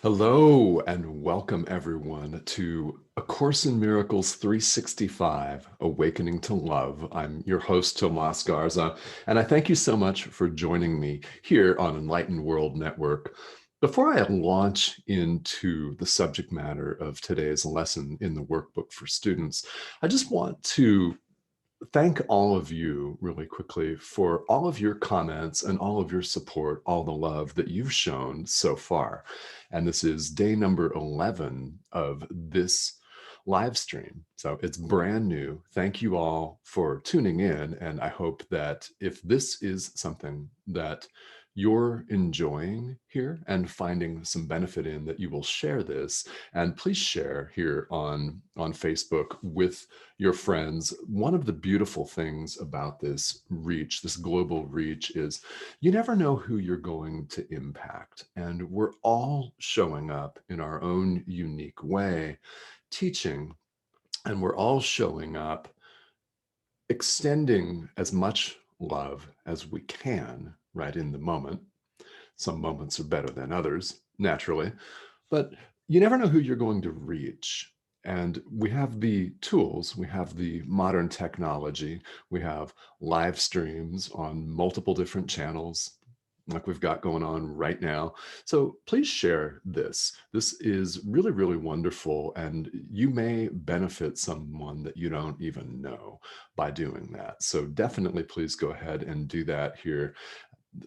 Hello and welcome everyone to A Course in Miracles 365, Awakening to Love. I'm your host, Tomas Garza, and I thank you so much for joining me here on Enlightened World Network. Before I launch into the subject matter of today's lesson in the workbook for students, I just want to thank all of you really quickly for all of your comments and all of your support, all the love that you've shown so far. And this is day number 11 of this live stream. So it's brand new. Thank you all for tuning in. And I hope that if this is something that you're enjoying here and finding some benefit in, that you will share this, and please share here on Facebook with your friends. One of the beautiful things about this reach, this global reach, is you never know who you're going to impact. And we're all showing up in our own unique way, teaching, and we're all showing up extending as much love as we can right in the moment. Some moments are better than others, naturally, but you never know who you're going to reach. And we have the tools, we have the modern technology, we have live streams on multiple different channels like we've got going on right now. So please share this. This is really, really wonderful. And you may benefit someone that you don't even know by doing that. So definitely please go ahead and do that here.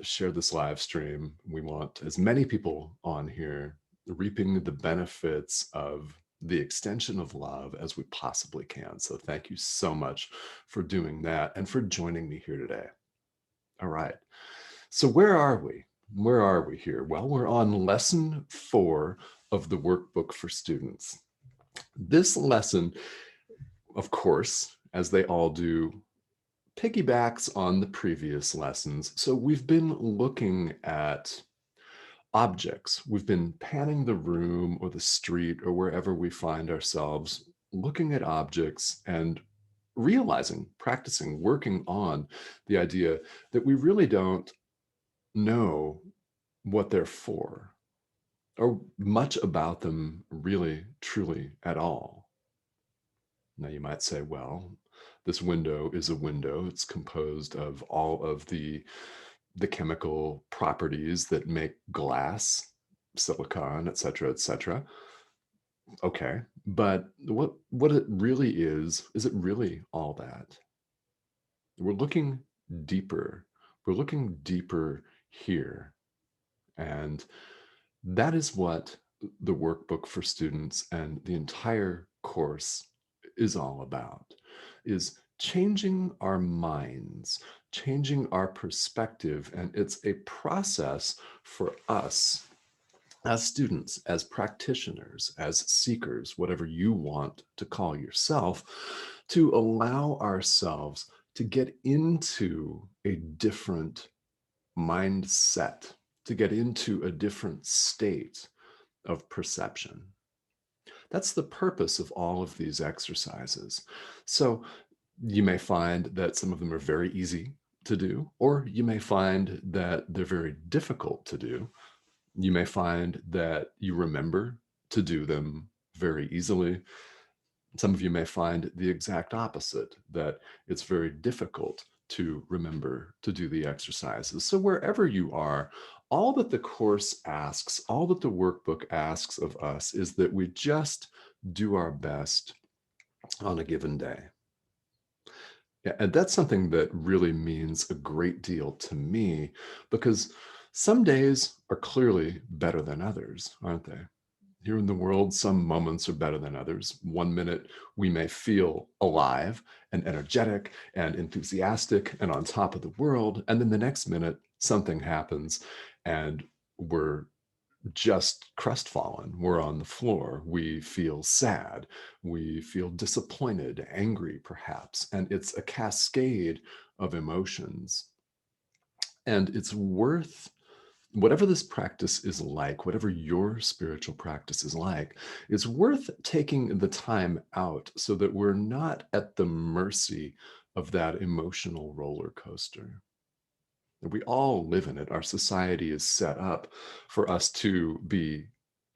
Share this live stream. We want as many people on here reaping the benefits of the extension of love as we possibly can. So thank you so much for doing that and for joining me here today. All right. So where are we? Where are we here? Well, we're on lesson 4 of the workbook for students. This lesson, of course, as they all do, piggybacks on the previous lessons. So we've been looking at objects. We've been panning the room or the street or wherever we find ourselves, looking at objects and realizing, practicing, working on the idea that we really don't know what they're for or much about them really, truly at all. Now you might say, well, this window is a window. It's composed of all of the chemical properties that make glass, silicon, et cetera, et cetera. Okay, but what it really is it really all that? We're looking deeper. We're looking deeper here. And that is what the workbook for students and the entire course is all about, is changing our minds, changing our perspective. And it's a process for us as students, as practitioners, as seekers, whatever you want to call yourself, to allow ourselves to get into a different mindset, to get into a different state of perception. That's the purpose of all of these exercises. So you may find that some of them are very easy to do, or you may find that they're very difficult to do. You may find that you remember to do them very easily. Some of you may find the exact opposite, that it's very difficult to remember to do the exercises. So wherever you are, all that the course asks, all that the workbook asks of us is that we just do our best on a given day. Yeah, and that's something that really means a great deal to me, because some days are clearly better than others, aren't they? Here in the world, some moments are better than others. One minute we may feel alive and energetic and enthusiastic and on top of the world. And then the next minute, something happens and we're just crestfallen. We're on the floor. We feel sad. We feel disappointed, angry, perhaps. And it's a cascade of emotions. And it's worth whatever this practice is like, whatever your spiritual practice is like, it's worth taking the time out so that we're not at the mercy of that emotional roller coaster. We all live in it. Our society is set up for us to be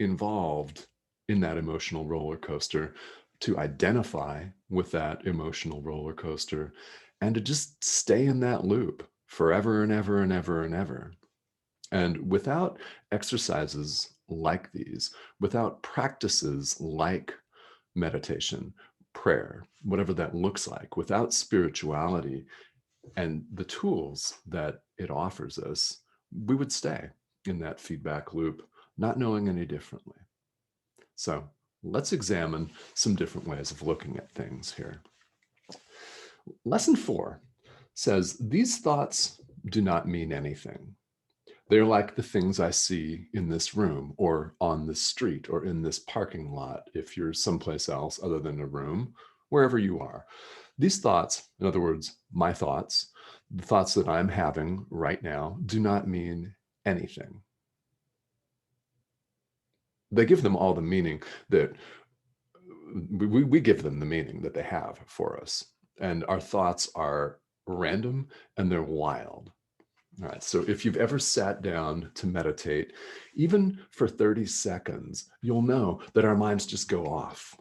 involved in that emotional roller coaster, to identify with that emotional roller coaster, and to just stay in that loop forever and ever and ever and ever. And without exercises like these, without practices like meditation, prayer, whatever that looks like, without spirituality and the tools that it offers us, we would stay in that feedback loop, not knowing any differently. So let's examine some different ways of looking at things here. Lesson 4 says, these thoughts do not mean anything. They're like the things I see in this room or on this street or in this parking lot, if you're someplace else other than a room, wherever you are. These thoughts, in other words, my thoughts, the thoughts that I'm having right now, do not mean anything. They give them all the meaning that we give them the meaning that they have for us. And our thoughts are random and they're wild. All right, so if you've ever sat down to meditate, even for 30 seconds, you'll know that our minds just go off.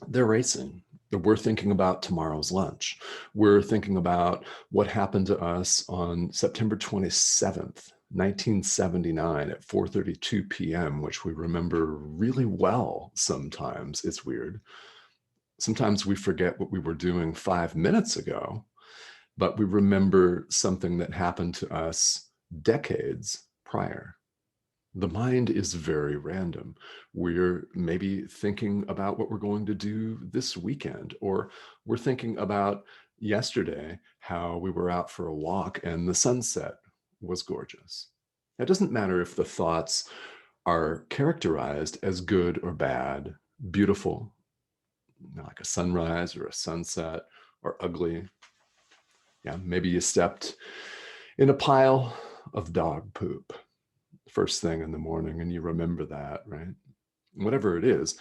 They're racing. We're thinking about tomorrow's lunch. We're thinking about what happened to us on September 27th, 1979 at 4:32 p.m., which we remember really well sometimes. It's weird. Sometimes we forget what we were doing 5 minutes ago, but we remember something that happened to us decades prior. The mind is very random. We're maybe thinking about what we're going to do this weekend, or we're thinking about yesterday, how we were out for a walk and the sunset was gorgeous. It doesn't matter if the thoughts are characterized as good or bad, beautiful, like a sunrise or a sunset, or ugly. Yeah, maybe you stepped in a pile of dog poop first thing in the morning and you remember that, right? Whatever it is,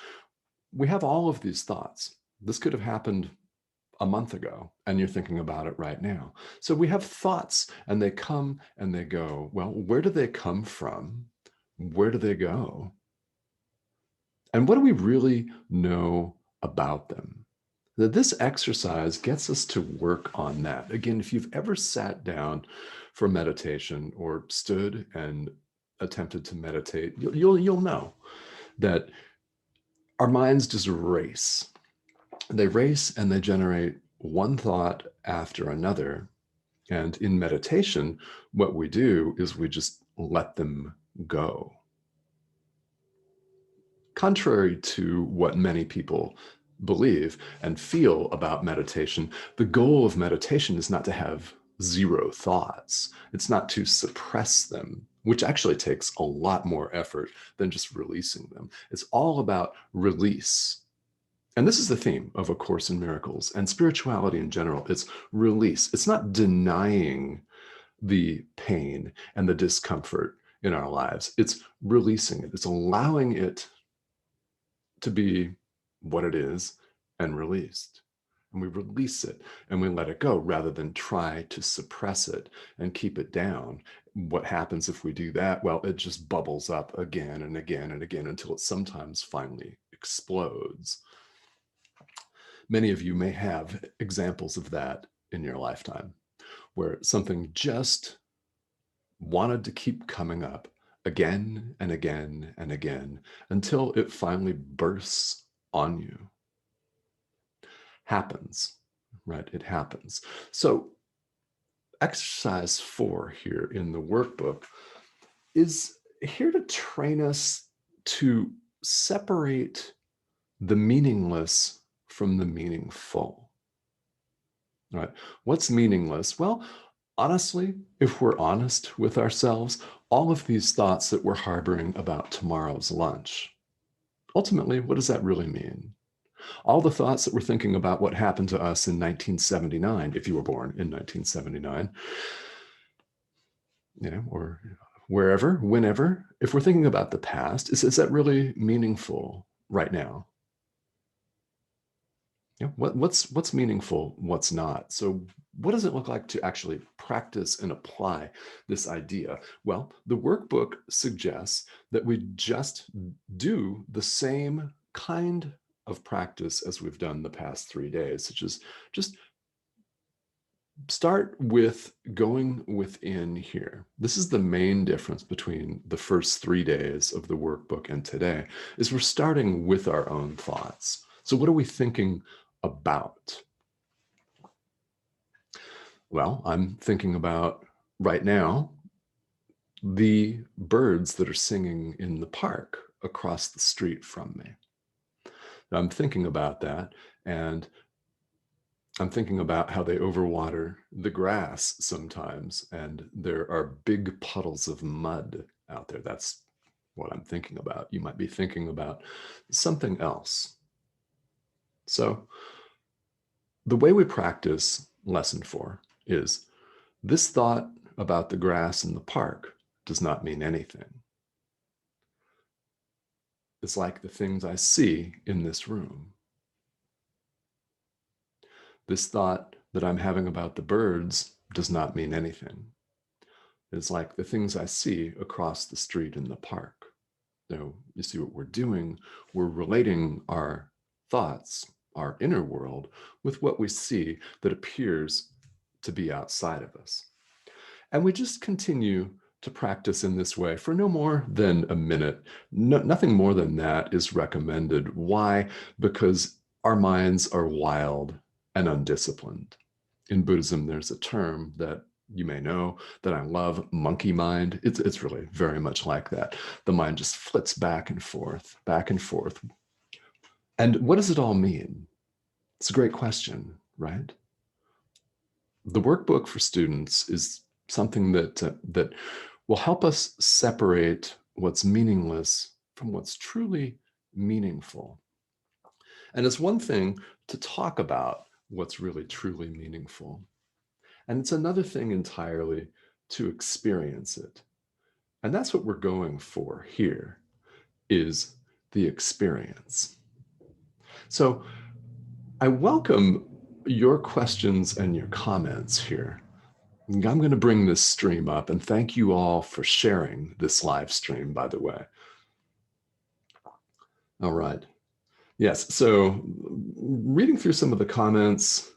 we have all of these thoughts. This could have happened a month ago and you're thinking about it right now. So we have thoughts and they come and they go. Well, where do they come from? Where do they go? And what do we really know about them? That this exercise gets us to work on that. Again, if you've ever sat down for meditation or stood and attempted to meditate, you'll know that our minds just race. They race and they generate one thought after another. And in meditation, what we do is we just let them go. Contrary to what many people believe and feel about meditation, the goal of meditation is not to have zero thoughts. It's not to suppress them, which actually takes a lot more effort than just releasing them. It's all about release. And this is the theme of A Course in Miracles and spirituality in general. It's release. It's not denying the pain and the discomfort in our lives. It's releasing it. It's allowing it to be what it is and released. And we release it and we let it go rather than try to suppress it and keep it down. What happens if we do that? Well, it just bubbles up again and again and again until it sometimes finally explodes. Many of you may have examples of that in your lifetime where something just wanted to keep coming up again and again and again until it finally bursts on you. Happens, right? It happens. So exercise 4 here in the workbook is here to train us to separate the meaningless from the meaningful. All right. What's meaningless? Well, honestly, if we're honest with ourselves, all of these thoughts that we're harboring about tomorrow's lunch, ultimately, what does that really mean? All the thoughts that we're thinking about what happened to us in 1979, if you were born in 1979, or wherever, whenever, if we're thinking about the past, is that really meaningful right now? What's meaningful, what's not? So what does it look like to actually practice and apply this idea? Well, the workbook suggests that we just do the same kind of practice as we've done the past 3 days, such as just start with going within here. This is the main difference between the first 3 days of the workbook and today, is we're starting with our own thoughts. So what are we thinking about? Well, I'm thinking about right now the birds that are singing in the park across the street from me. I'm thinking about that, and I'm thinking about how they overwater the grass sometimes, and there are big puddles of mud out there. That's what I'm thinking about. You might be thinking about something else. So the way we practice lesson 4 is this thought about the grass in the park does not mean anything. It's like the things I see in this room. This thought that I'm having about the birds does not mean anything. It's like the things I see across the street in the park. So you see what we're doing? We're relating our thoughts, our inner world, with what we see that appears to be outside of us. And we just continue to practice in this way for no more than a minute. Nothing more than that is recommended. Why? Because our minds are wild and undisciplined. In Buddhism, there's a term that you may know that I love, monkey mind. It's really very much like that. The mind just flits back and forth, back and forth. And what does it all mean? It's a great question, right? The workbook for students is something that will help us separate what's meaningless from what's truly meaningful. And it's one thing to talk about what's really truly meaningful. And it's another thing entirely to experience it. And that's what we're going for here, is the experience. So I welcome your questions and your comments here. I'm going to bring this stream up, and thank you all for sharing this live stream, by the way. All right. Yes, so reading through some of the comments.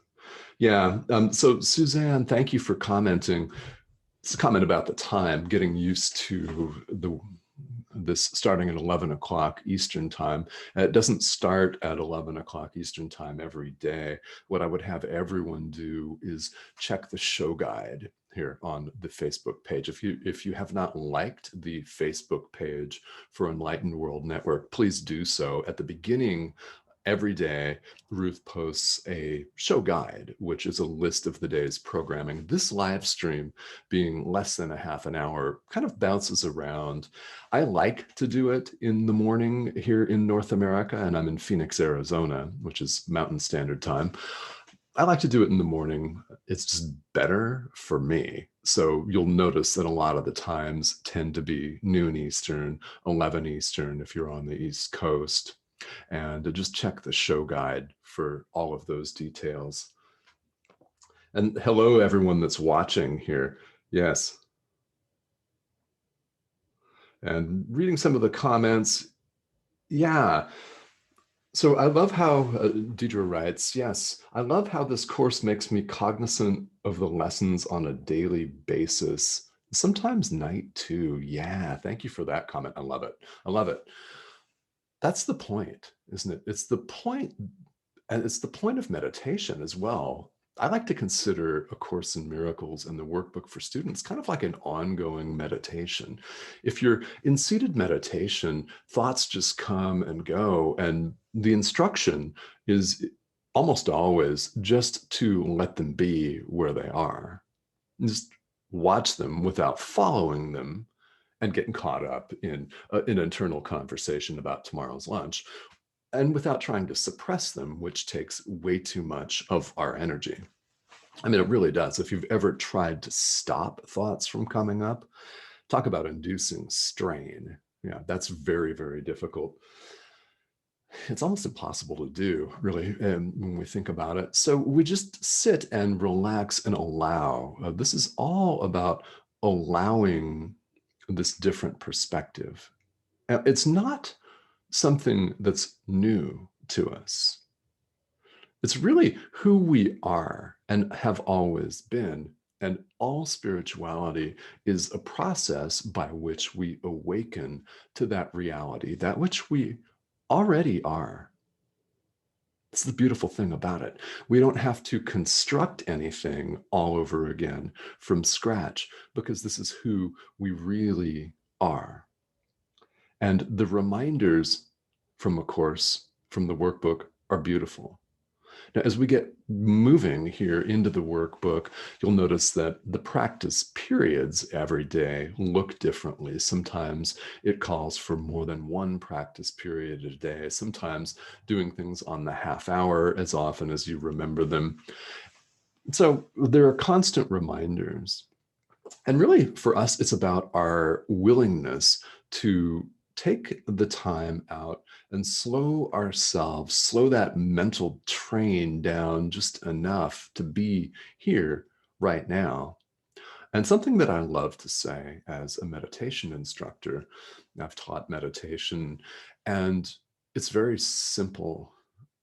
Yeah, so Suzanne, thank you for commenting. It's a comment about the time, getting used to this starting at 11 o'clock Eastern time. It doesn't start at 11 o'clock Eastern time every day. What I would have everyone do is check the show guide here on the Facebook page. If you have not liked the Facebook page for Enlightened World Network, please do so. At the beginning every day, Ruth posts a show guide, which is a list of the day's programming. This live stream, being less than a half an hour, kind of bounces around. I like to do it in the morning here in North America, and I'm in Phoenix, Arizona, which is Mountain Standard Time. I like to do it in the morning. It's just better for me. So you'll notice that a lot of the times tend to be noon Eastern, 11 Eastern if you're on the East Coast. And just check the show guide for all of those details. And hello, everyone that's watching here. Yes. And reading some of the comments. Yeah. So I love how Deidre writes, yes, I love how this course makes me cognizant of the lessons on a daily basis, sometimes night too. Yeah, thank you for that comment. I love it. I love it. That's the point, isn't it? It's the point, and it's the point of meditation as well. I like to consider A Course in Miracles and the workbook for students kind of like an ongoing meditation. If you're in seated meditation, thoughts just come and go, and the instruction is almost always just to let them be where they are. Just watch them without following them and getting caught up in an internal conversation about tomorrow's lunch, and without trying to suppress them, which takes way too much of our energy. I mean, it really does. If you've ever tried to stop thoughts from coming up, talk about inducing strain. Yeah, that's very, very difficult. It's almost impossible to do, really, when we think about it. So we just sit and relax and allow. This is all about allowing this different perspective. It's not something that's new to us. It's really who we are and have always been. And all spirituality is a process by which we awaken to that reality, that which we already are. It's the beautiful thing about it. We don't have to construct anything all over again from scratch because this is who we really are. And the reminders from a course, from the workbook, are beautiful. Now, as we get moving here into the workbook, you'll notice that the practice periods every day look differently. Sometimes it calls for more than one practice period a day, sometimes doing things on the half hour as often as you remember them. So there are constant reminders. And really, for us, it's about our willingness to take the time out and slow that mental train down just enough to be here right now. And something that I love to say as a meditation instructor, I've taught meditation, and it's very simple,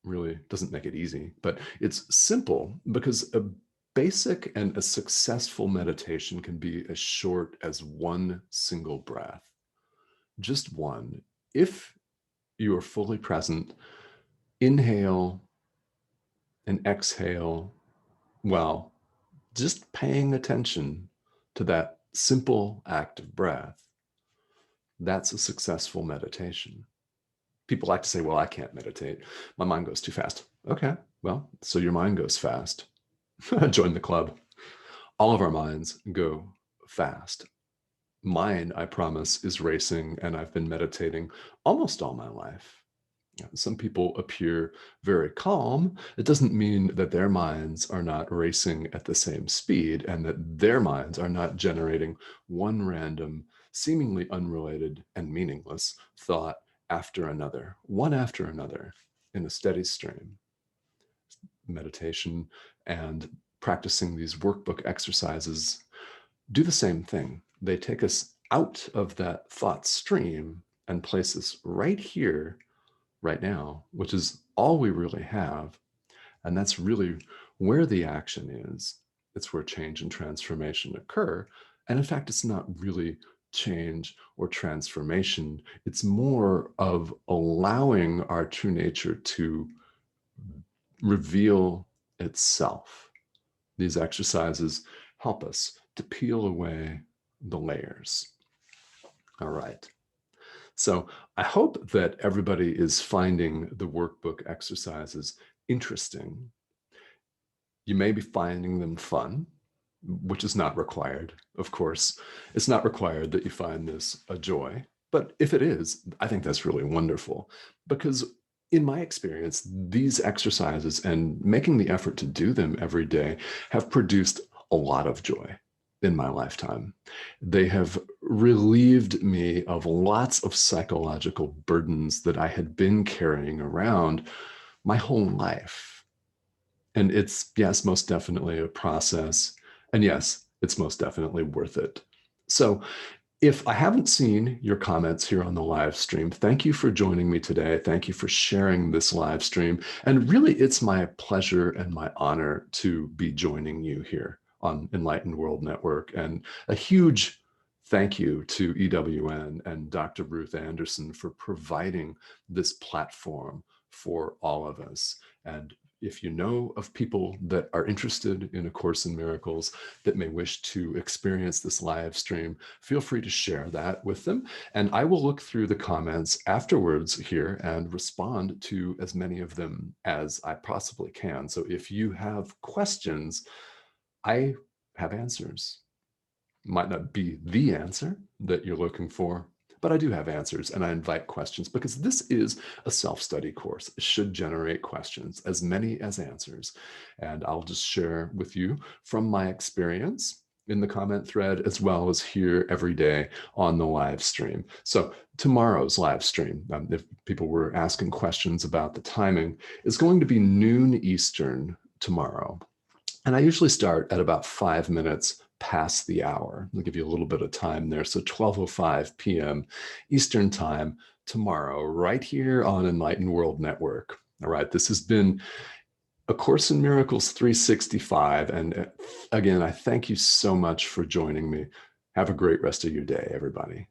really doesn't make it easy, but it's simple because a basic and a successful meditation can be as short as one single breath, just one. If you are fully present, inhale and exhale while just paying attention to that simple act of breath. That's a successful meditation. People like to say, well, I can't meditate. My mind goes too fast. Okay, well, so your mind goes fast. Join the club. All of our minds go fast. Mine, I promise, is racing, and I've been meditating almost all my life. Some people appear very calm. It doesn't mean that their minds are not racing at the same speed and that their minds are not generating one random, seemingly unrelated and meaningless thought after another, one after another, in a steady stream. Meditation and practicing these workbook exercises do the same thing. They take us out of that thought stream and place us right here, right now, which is all we really have. And that's really where the action is. It's where change and transformation occur. And in fact, it's not really change or transformation. It's more of allowing our true nature to reveal itself. These exercises help us to peel away the layers. All right. So I hope that everybody is finding the workbook exercises interesting. You may be finding them fun, which is not required, of course. It's not required that you find this a joy, but if it is, I think that's really wonderful because in my experience, these exercises and making the effort to do them every day have produced a lot of joy in my lifetime. They have relieved me of lots of psychological burdens that I had been carrying around my whole life. And it's, yes, most definitely a process. And yes, it's most definitely worth it. So if I haven't seen your comments here on the live stream, thank you for joining me today. Thank you for sharing this live stream. And really, it's my pleasure and my honor to be joining you here on Enlightened World Network. And a huge thank you to EWN and Dr. Ruth Anderson for providing this platform for all of us. And if you know of people that are interested in A Course in Miracles that may wish to experience this live stream, feel free to share that with them. And I will look through the comments afterwards here and respond to as many of them as I possibly can. So if you have questions, I have answers. Might not be the answer that you're looking for, but I do have answers and I invite questions because this is a self-study course. It should generate questions, as many as answers. And I'll just share with you from my experience in the comment thread, as well as here every day on the live stream. So tomorrow's live stream, if people were asking questions about the timing, is going to be noon Eastern tomorrow. And I usually start at about 5 minutes past the hour. I'll give you a little bit of time there. So 12:05 p.m. Eastern time tomorrow, right here on Enlightened World Network. All right, this has been A Course in Miracles 365. And again, I thank you so much for joining me. Have a great rest of your day, everybody.